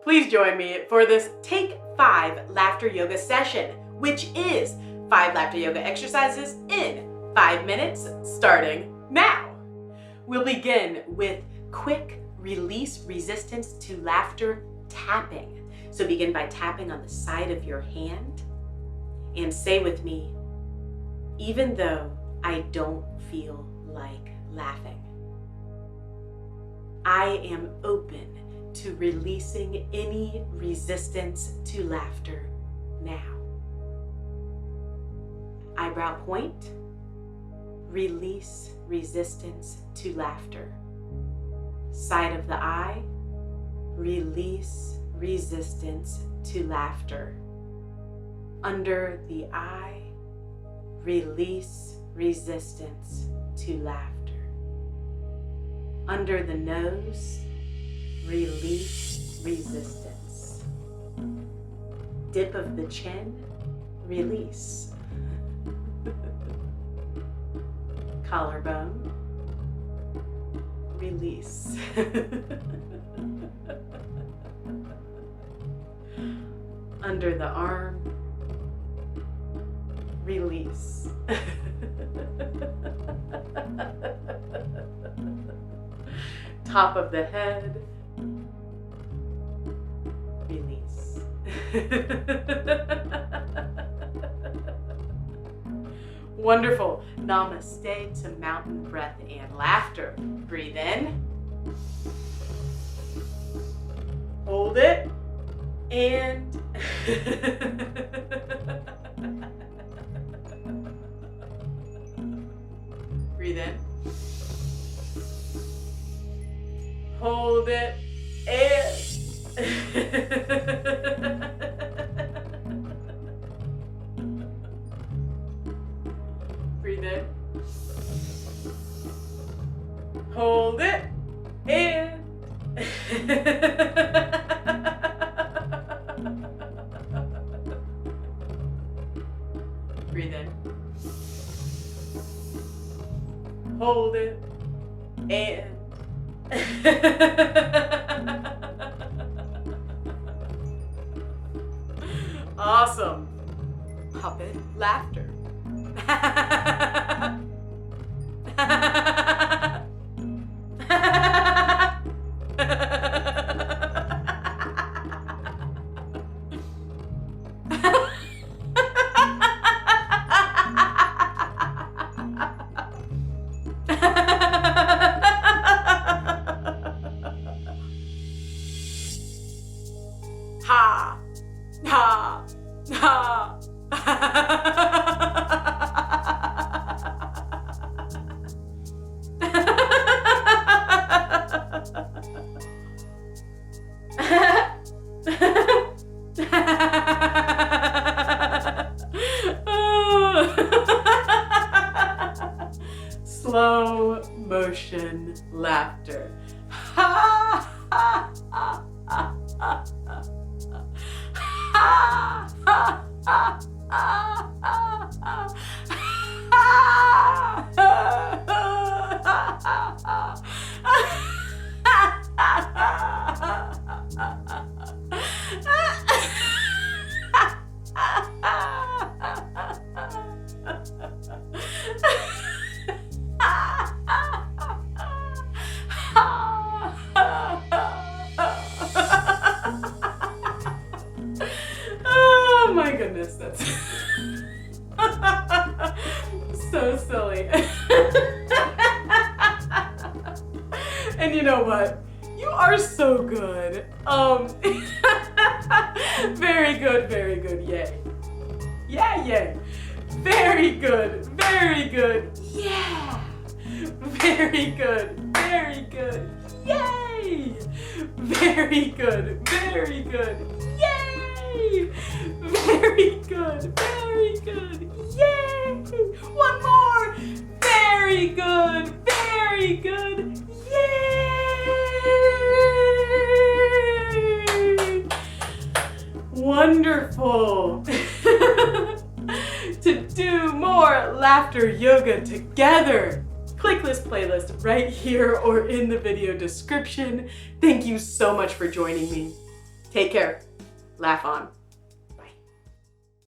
Please join me for this Take 5 Laughter Yoga session, which is 5 laughter yoga exercises in 5 minutes, starting now. We'll begin with quick release resistance to laughter tapping. So begin by tapping on the side of your hand and say with me, even though I don't feel like laughing, I am open to releasing any resistance to laughter now. Eyebrow point, release resistance to laughter. Side of the eye, release resistance to laughter. Under the eye, release resistance to laughter. Under the nose, release resistance. Dip of the chin, release. Collarbone, release. Under the arm, release. Top of the head, release. Wonderful. Namaste to mountain breath and laughter. Breathe in. Hold it. And breathe in. Hold it. And breathe in. Hold it. And breathe in. Hold it. And awesome. Puppet laughter. Ha! Ha! Ha! Slow motion laughter. Ha! Ha! Ha! Ha! Ha! Oh my goodness, that's so silly. And you know what? You are so good. Very good, very good. Yay. Yeah, yay. Very good, very good. Yeah. Very good, very good. Yay. Very good, very good. Yay. Very good, very good. Yay. One more. Very good, very good. Yay. Wonderful. To do more laughter yoga together, click this playlist right here or in the video description. Thank you so much for joining me. Take care. Laugh on.